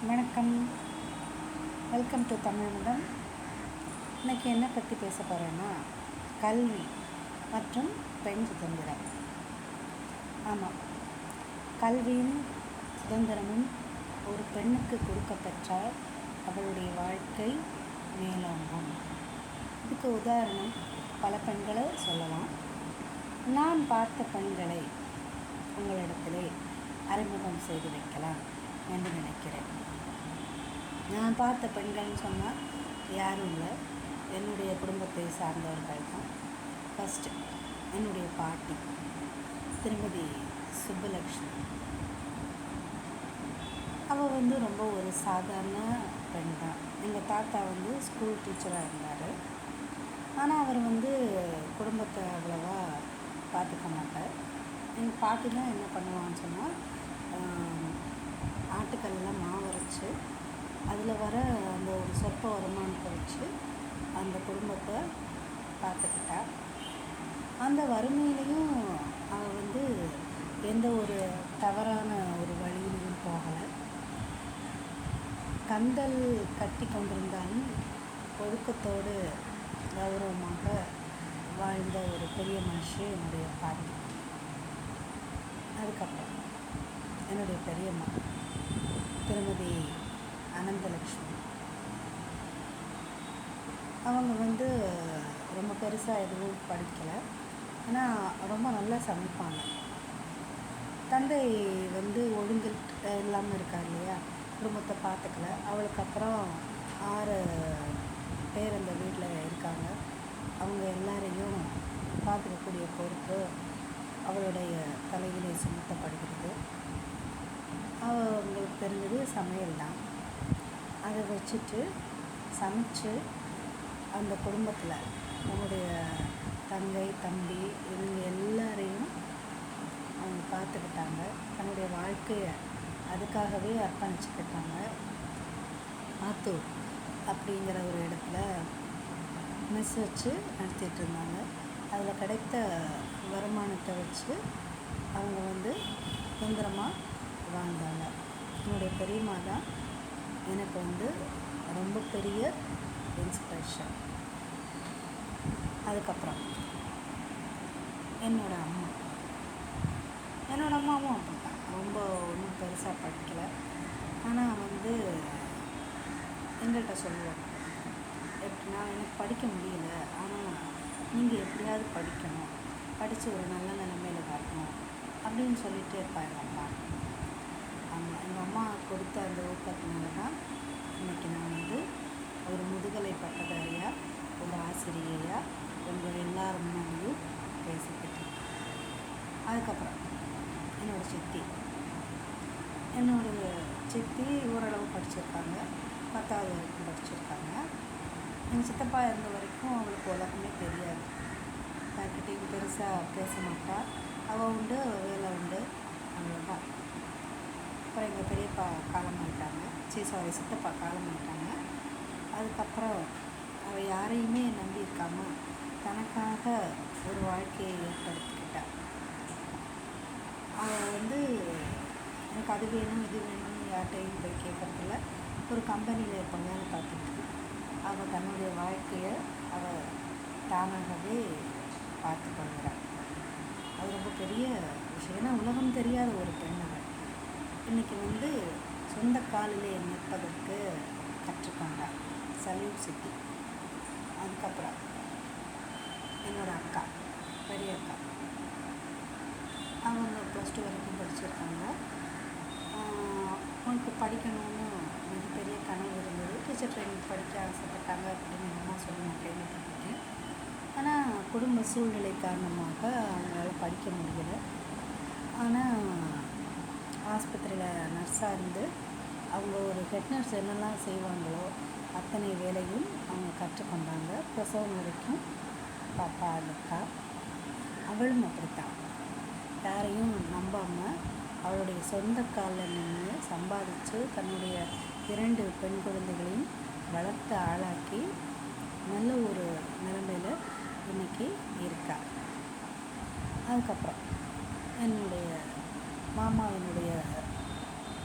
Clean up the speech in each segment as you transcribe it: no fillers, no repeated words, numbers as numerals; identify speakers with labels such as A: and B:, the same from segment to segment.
A: வணக்கம். Welcome to Tamizhamudham. இன்றைக்கி என்ன பற்றி பேச போகிறேன்னா, கல்வி மற்றும் பெண் சுதந்திரம். ஆமாம், கல்வியும் சுதந்திரமும் ஒரு பெண்ணுக்கு கொடுக்கப்பெற்றால் அவளுடைய வாழ்க்கை மேலோங்கும். இதுக்கு உதாரணம் பல பெண்களை சொல்லலாம். நான் பார்த்த பெண்களை உங்களிடத்திலே அறிமுகம் செய்து வைக்கலாம் என்று நினைக்கிறேன். நான் பார்த்த பெண்கள்னு சொன்னால் யாரும் இல்லை, என்னுடைய குடும்பத்தை சார்ந்தவர்கள் தான். ஃபஸ்ட்டு என்னுடைய பாட்டி திருமதி சுப்புலக்ஷ்மி. அவள் ரொம்ப ஒரு சாதாரண பெண் தான். எங்கள் தாத்தா ஸ்கூல் டீச்சராக இருந்தார். ஆனால் அவர் குடும்பத்தை அவ்வளோவா பார்த்துக்க மாட்டார். எங்கள் பாட்டி தான் என்ன பண்ணுவான்னு சொன்னால், ஆட்டுக்கல்லாம் மாவு அரைச்சி அதில் வர அந்த ஒரு சொற்ப வருமானத்தை வச்சு அந்த குடும்பத்தை பார்த்துக்கிட்டா. அந்த வறுமையிலையும் அவள் எந்த ஒரு தவறான ஒரு வழியிலையும் போகலை. கந்தல் கட்டி கொண்டிருந்தாலும் ஒழுக்கத்தோடு கௌரவமாக வாழ்ந்த ஒரு பெரிய மனுஷி என்னுடைய பாட்டி. அதுக்கப்புறம் என்னுடைய பெரியம்மா திருமதி அனந்தலக்ஷ்மி. அவங்க ரொம்ப பெருசாக எதுவும் படிக்கலை, ஆனால் ரொம்ப நல்லா சமைப்பாங்க. தந்தை ஒழுங்கு இல்லாமல் இருக்கார் இல்லையா, குடும்பத்தை பார்த்துக்கல. அவளுக்கு அப்புறம் 6 பேர் அந்த வீட்டில் இருக்காங்க. அவங்க எல்லாரையும் பார்த்துக்கக்கூடிய பொறுப்பு அவளுடைய தலையிலே சுமத்தப்படுகிறது. அவங்களுக்கு தெரிஞ்சது சமையல் தான். அதை வச்சுட்டு சமைச்சு அந்த குடும்பத்தில் அவங்களுடைய தங்கை தம்பி இவங்க எல்லாரையும் அவங்க பார்த்துக்கிட்டாங்க. தன்னுடைய வாழ்க்கையை அதுக்காகவே அர்ப்பணிச்சுக்கிட்டாங்க. ஆத்தூர் அப்படிங்கிற ஒரு இடத்துல மெஸ் வச்சு நடத்திட்டு இருந்தாங்க. அதில் கிடைத்த வருமானத்தை வச்சு அவங்க சுதந்திரமாக வாழ்ந்தாங்க. என்னுடைய பெரியம்மா தான் எனக்கு ரொம்ப பெரிய இன்ஸ்பிரேஷன். அதுக்கப்புறம் என்னோடய அம்மாவும் அப்படி தான். ரொம்ப ஒன்றும் பெருசாக படிக்கலை, ஆனால் எங்கள்கிட்ட சொல்லுவோம், எப்படின்னா, எனக்கு படிக்க முடியல, ஆனால் நீங்கள் எப்படியாவது படிக்கணும், படித்து ஒரு நல்ல நிலைமையில் வரணும் அப்படின்னு சொல்லிகிட்டே இருப்பாள் எங்கள் அம்மா. ஆமாம், எங்கள் அம்மா கொடுத்த அந்த ஊக்கத்தினால தான் இன்றைக்கி நான் ஒரு முதுகலை பட்டதாரியாக, ஒரு ஆசிரியையாக உங்கள் எல்லாரும் முன்னாடியும் பேசிக்கிட்டேன். அதுக்கப்புறம் என்னோடய சித்தி ஓரளவு படிச்சிருக்காங்க, 10வது வரைக்கும் படிச்சிருக்காங்க. எங்கள் சித்தப்பா இருந்த வரைக்கும் அவளுக்கு உலகமே தெரியாது. யார்கிட்டையும் பெருசாக பேச மாட்டாள். அவள் உண்டு, வேலை உண்டு, அவ்வளோதான். அப்புறம் எங்கள் பெரியப்பா காலமாயிட்டாங்க, சித்தப்பா காலமாயிட்டாங்க. அதுக்கப்புறம் அவள் யாரையுமே நம்பியிருக்காமல் தனக்காக ஒரு வாழ்க்கையை ஏற்படுத்திக்கிட்டாள். அவள் எனக்கு அது வேணும் இது வேணும்னு யார்கிட்டையும் போய் கேட்குறதில்ல. ஒரு கம்பெனியில் இப்போ வேலை பார்த்துட்டு அவள் தன்னுடைய வாழ்க்கையை அவள் தானாகவே பார்த்து கொள்கிறாள். அது ரொம்ப பெரிய விஷயம். ஏன்னா உலகம் தெரியாத ஒரு பெண் அவள். இன்றைக்கி சொந்த காலிலே நிற்பதற்கு கற்றுக்கொண்டாள். Salute city. அதுக்கப்புறம் என்னோடய அக்கா, பெரிய அக்கா, அவங்க +2 வரைக்கும் படிச்சிருக்காங்க. அவங்களுக்கு படிக்கணும்னு மிகப்பெரிய கனவு இருந்தது. டீச்சர் ட்ரைனிங் படிக்க ஆசைப்பட்டாங்க அப்படின்னு அம்மா சொல்லி நான் கேள்விப்பட்டிருக்கேன். ஆனால் குடும்ப சூழ்நிலை காரணமாக அவங்களால படிக்க முடியலை. ஆனால் ஆஸ்பத்திரியில் நர்ஸாக இருந்து அவங்க ஒரு ஹெட் நர்ஸ் என்னெல்லாம் செய்வாங்களோ அத்தனை வேலையும் அவங்க கற்றுக்கொண்டாங்க. பிரசவம் வரைக்கும் பாப்பா இருக்கா. அவளும் அப்படித்தான், யாரையும் நம்பாமல் அவளுடைய சொந்த காலில் நின்று சம்பாதிச்சு தன்னுடைய 2 பெண் குழந்தைகளையும் வளர்த்து ஆளாக்கி நல்ல ஒரு நிலைமையில் இன்றைக்கி இருக்கா. அதுக்கப்புறம் என்னுடைய மாமாவினுடைய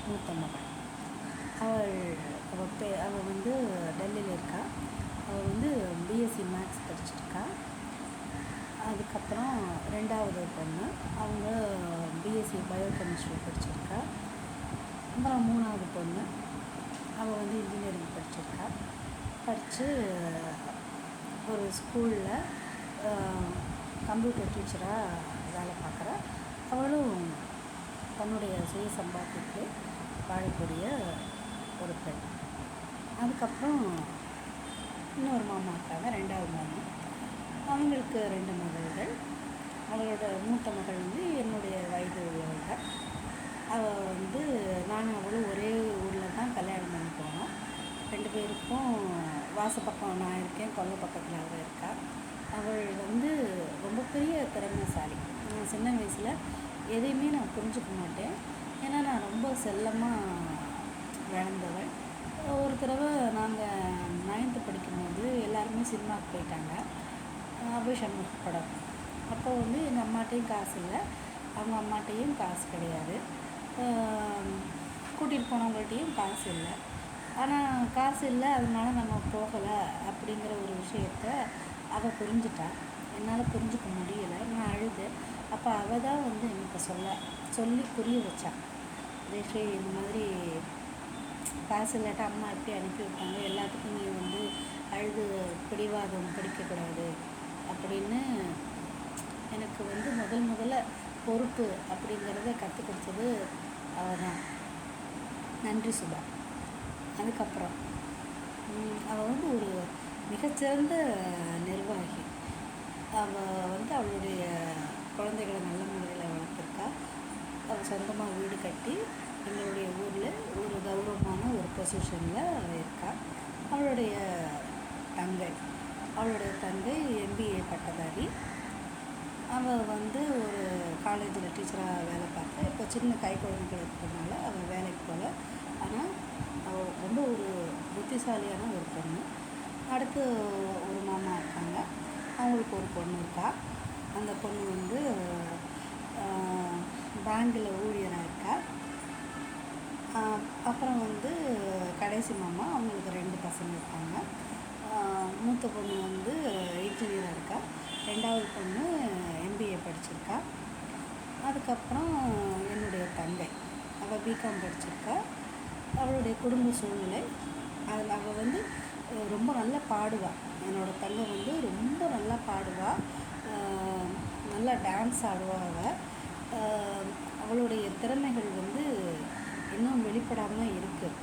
A: மூத்த மகள் அவள் அவள் வந்து டெல்லியில் இருக்கா. அவள் வந்து பிஎஸ்சி மேக்ஸ் படிச்சிருக்கா. அதுக்கப்புறம் ரெண்டாவது பொண்ணு அவங்க பிஎஸ்சி பயோகெமிஸ்ட்ரி படிச்சிருக்கா. அப்புறம் மூணாவது பொண்ணு அவள் வந்து இன்ஜினியரிங் படிச்சிருக்கா. படித்து ஒரு ஸ்கூலில் கம்ப்யூட்டர் டீச்சராக வேலை பார்க்குறா. அவளும் தன்னுடைய சுய சம்பாத்தியத்திலே வாழக்கூடிய ஒரு பெண். அதுக்கப்புறம் இன்னொரு மாமா இருக்காங்க, ரெண்டாவது மாமா. அவங்களுக்கு 2 மகள்கள். அவளோட மூத்த மகள் வந்து என்னுடைய வயது உள்ளவங்க. அவள் வந்து நானும் அவளும் ஒரே ஊரில் தான் கல்யாணம் பண்ணி போனோம். 2 பேருக்கும் வாசப்பக்கம் நான் இருக்கேன், கொல்லை பக்கத்தில் அவள் இருக்கா. அவள் வந்து ரொம்ப பெரிய திறமைசாலி. நான் சின்ன வயசில் எதையுமே நான் புரிஞ்சுக்க மாட்டேன். ஏன்னா நான் ரொம்ப செல்லமாக வளர்ந்தவள். ஒரு தடவை நாங்கள் 9th படிக்கும்போது எல்லாருமே சினிமாவுக்கு போயிட்டாங்க. அபய் சண்முக படம். அப்போ வந்து எங்கள் அம்மாட்டையும் காசு இல்லை, அவங்க அம்மாட்டையும் காசு கிடையாது. கூட்டிகிட்டு போனவங்கள்ட்டையும் காசு இல்லை. ஆனால் காசு இல்லை, அதனால நம்ம போகலை அப்படிங்கிற ஒரு விஷயத்த அவள் புரிஞ்சுட்டா. என்னால் புரிஞ்சுக்க முடியலை. நான் அழுது. அப்போ அவள் தான் வந்து எனக்கு சொல்லி புரிய வச்சாள். ரேஷே, இந்த மாதிரி காசு இல்லாட்டா அம்மா எப்படி அனுப்பி வைப்பாங்க, எல்லாத்துக்கும் நீ வந்து அழுது பிடிவாதம் பிடிக்கக்கூடாது அப்படின்னு எனக்கு வந்து முதல்ல பொறுப்பு அப்படிங்கிறத கற்றுக் கொடுத்தது அவள் தான். நன்றி சுபா. அதுக்கப்புறம் அவள் வந்து ஒரு மிகச்சிறந்த நிர்வாகி. அவள் வந்து அவளுடைய குழந்தைகளை நல்ல முறையில் வளர்த்துருக்கா. அவள் சொந்தமாக வீடு கட்டி எங்களுடைய ஊரில் ஒரு கௌரவமான ஒரு பொசிஷனில் அவள் இருக்கா. அவளுடைய தங்கை MBA பட்டதாரி. அவள் வந்து ஒரு காலேஜில் டீச்சராக வேலை பார்த்தா. இப்போ சின்ன கை குழந்தைகள் இருக்கிறதுனால அவள் வேலைக்கு போகல. ஆனால் அவள் ரொம்ப ஒரு புத்திசாலியான ஒரு பொண்ணு. அடுத்து ஒரு மாமா இருக்காங்க, அவங்களுக்கு ஒரு பொண்ணு இருக்கா. அந்த பொண்ணு வந்து பேங்கில் ஊழியராக இருக்கா. அப்புறம் வந்து கடைசி மாமா, அவங்களுக்கு 2 பசங்க இருக்காங்க. மூத்த பொண்ணு வந்து இன்ஜினியராக இருக்கா. 2வது பொண்ணு MBA படிச்சிருக்கா. அதுக்கப்புறம் என்னுடைய தங்கை, அவள் பிகாம் படிச்சிருக்கா. அவளுடைய குடும்ப சூழ்நிலை, அதில் அவள் வந்து ரொம்ப நல்லா பாடுவாள். என்னோடய தங்கை வந்து ரொம்ப நல்லா பாடுவாள், நல்லா டான்ஸ் ஆடுவாள். அவளுடைய திறமைகள் வந்து இன்னும் வெளிப்படாமல் இருக்குது.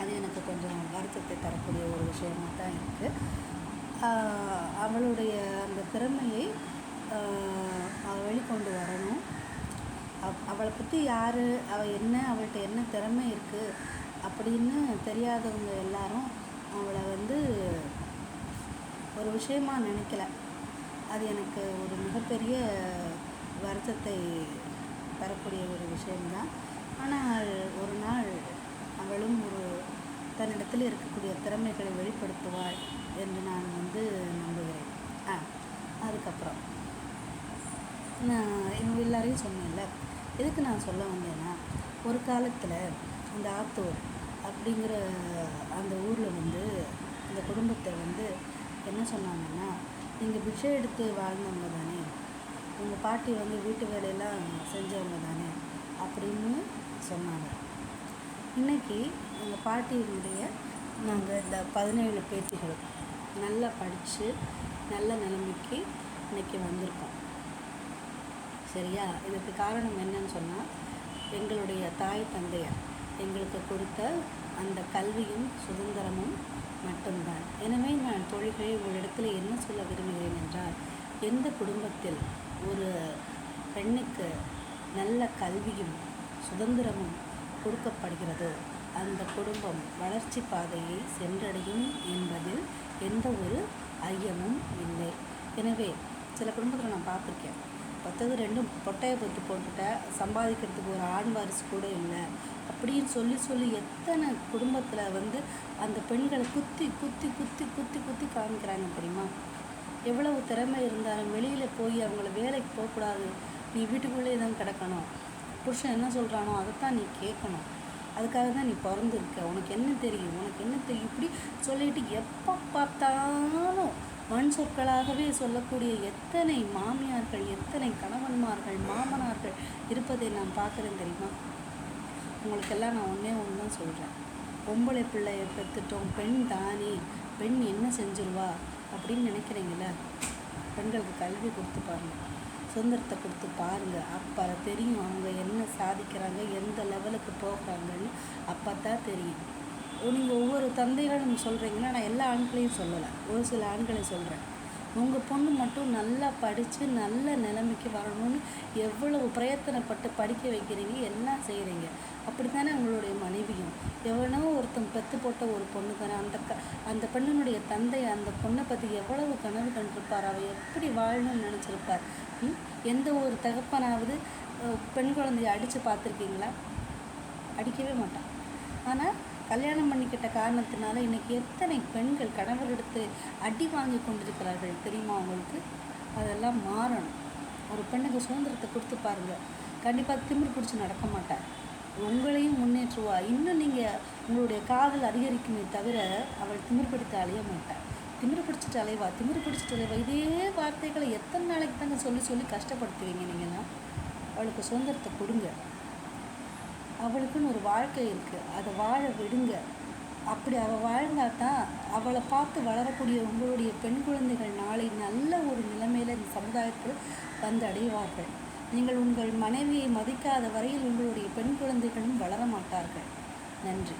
A: அது எனக்கு கொஞ்சம் வருத்தத்தை தரக்கூடிய ஒரு விஷயமாக தான் இருக்குது. அவளுடைய அந்த திறமையை வெளிக்கொண்டு வரணும். அவளை பற்றி யார், அவள் என்ன, அவள்கிட்ட என்ன திறமை இருக்குது அப்படின்னு தெரியாதவங்க எல்லாரும் அவளை வந்து ஒரு விஷயமாக நினைக்கல. அது எனக்கு ஒரு மிகப்பெரிய வருத்தத்தை தரக்கூடிய ஒரு விஷயம்தான். ஆனால் ஒரு நாள் அவளும் தன்னிடத்தில் இருக்கக்கூடிய திறமைகளை வெளிப்படுத்துவாள் என்று நான் வந்து நம்புகிறேன். அதுக்கப்புறம் நான் இவங்க எல்லாரையும் சொன்னேன்ல, எதுக்கு நான் சொல்ல வந்தேன்னா, ஒரு காலத்தில் அந்த ஆத்தூர் அப்படிங்கிற அந்த ஊரில் வந்து இந்த குடும்பத்தை வந்து என்ன சொன்னாங்கன்னா, நீங்கள் பிச்சை எடுத்து வாழ்ந்தவங்க தானே, உங்கள் பாட்டி வந்து வீட்டு வேலையெல்லாம் செஞ்சவங்க தானே அப்படின்னு சொன்னாங்க. இன்றைக்கி எங்கள் பாட்டியினுடைய நாங்கள் இந்த 17 பேத்திகள் நல்லா படித்து நல்ல நிலைமைக்கு இன்றைக்கி வந்திருக்கோம். சரியா? இதுக்கு காரணம் என்னன்னு சொன்னால், எங்களுடைய தாய் தந்தையர் எங்களுக்கு கொடுத்த அந்த கல்வியும் சுதந்திரமும் மட்டும்தான். எனவே நான் தோழிகளை உங்களிடத்தில் என்ன சொல்ல விரும்புகிறேன் என்றால், எந்த குடும்பத்தில் ஒரு பெண்ணுக்கு நல்ல கல்வியும் சுதந்திரமும் கொடுக்கப்படுகிறதோ அந்த குடும்பம் வளர்ச்சி பாதையை சென்றடையும் என்பதில் எந்த ஒரு ஐயமும் இல்லை. எனவே சில குடும்பத்தில் நான் பார்த்துருக்கேன், 10 பொட்டையை பொத்து போட்டுட்ட, சம்பாதிக்கிறதுக்கு ஒரு ஆண் வாரிசு கூட இல்லை அப்படின்னு சொல்லி எத்தனை குடும்பத்தில் வந்து அந்த பெண்களை குத்தி குத்தி குத்தி குத்தி குத்தி காமிக்கிறாங்க தெரியுமா? எவ்வளவு திறமை இருந்தாலும் வெளியில் போய் அவங்கள வேலைக்கு போகக்கூடாது, நீ வீட்டுக்குள்ளே தான் கிடக்கணும், புருஷன் என்ன சொல்கிறானோ அதைத்தான் நீ கேட்கணும், அதுக்காக தான் நீ பிறந்திருக்க, உனக்கு என்ன தெரியும், உனக்கு என்ன தெரியும், இப்படி சொல்லிட்டு எப்போ பார்த்தாலும் மண் சொற்களாகவே சொல்லக்கூடிய எத்தனை மாமியார்கள், எத்தனை கணவன்மார்கள், மாமனார்கள் இருப்பதை நான் பார்க்குறேன் தெரியுமா? உங்களுக்கெல்லாம் நான் ஒன்று தான் சொல்கிறேன். பொம்பளை பிள்ளையை பெற்றுட்டோம், பெண் தானே, பெண் என்ன செஞ்சிருவா அப்படின்னு நினைக்கிறீங்கள? பெண்களுக்கு கல்வி கொடுத்து பாருங்கள், சுதந்திரத்தை கொடுத்து பாருங்கள். அப்போ தெரியும் அவங்க என்ன சாதிக்கிறாங்க, எந்த லெவலுக்கு போகிறாங்கன்னு அப்போ தான் தெரியும். நீங்கள் ஒவ்வொரு தந்தைகளும் சொல்கிறீங்கன்னா, நான் எல்லா ஆண்களையும் சொல்லலை, ஒரு சில ஆண்களை சொல்கிறேன். உங்கள் பொண்ணு மட்டும் நல்லா படித்து நல்ல நிலைமைக்கு வரணும்னு எவ்வளவு பிரயத்தனப்பட்டு படிக்க வைக்கிறீங்க, எல்லாம் செய்கிறீங்க. அப்படி தானே உங்களுடைய மனைவியும். எவனோ ஒருத்தன் பெற்று போட்ட ஒரு பொண்ணு தானே. அந்த பெண்ணினுடைய தந்தை அந்த பொண்ணை பற்றி எவ்வளவு கனவு கண்டிருப்பார், அவள் எப்படி வாழணும்னு நினச்சிருப்பார். எந்த ஒரு தகப்பனாவது பெண் குழந்தைய அடித்து பார்த்துருக்கீங்களா? அடிக்கவே மாட்டான். ஆனால் கல்யாணம் பண்ணிக்கிட்ட காரணத்தினால இன்றைக்கி எத்தனை பெண்கள் கணவரெடுத்து அடி வாங்கி கொண்டிருக்கிறார்கள் தெரியுமா உங்களுக்கு? அதெல்லாம் மாறணும். ஒரு பெண்ணுக்கு சுதந்திரத்தை கொடுத்து பாருங்கள், கண்டிப்பாக திமிர் பிடிச்சி நடக்க மாட்டார், உங்களையும் முன்னேற்றுவா. இன்னும் நீங்கள் உங்களுடைய காதல் அதிகரிக்குமே தவிர அவள் திமிர் பிடித்து அலைய மாட்டாள். திமிர் பிடிச்சிட்டு அலைவா, திமிர் பிடிச்சிட்டு அலைவா, இதே வார்த்தைகளை எத்தனை நாளைக்கு தாங்க சொல்லி சொல்லி கஷ்டப்படுத்துவீங்க நீங்கள்லாம்? அவளுக்கு சுதந்திரத்தை கொடுங்க. அவளுக்குன்னு ஒரு வாழ்க்கை இருக்குது, அதை வாழ விடுங்க. அப்படி அவள் வாழ்ந்தால் தான் அவளை பார்த்து வளரக்கூடிய உங்களுடைய பெண் குழந்தைகள் நாளை நல்ல ஒரு நிலைமையில் இந்த சமுதாயத்தில் வந்து அடைவார்கள். நீங்கள் உங்கள் மனைவியை மதிக்காத வரையில் உங்களுடைய பெண் குழந்தைகளும் வளர மாட்டார்கள். நன்றி.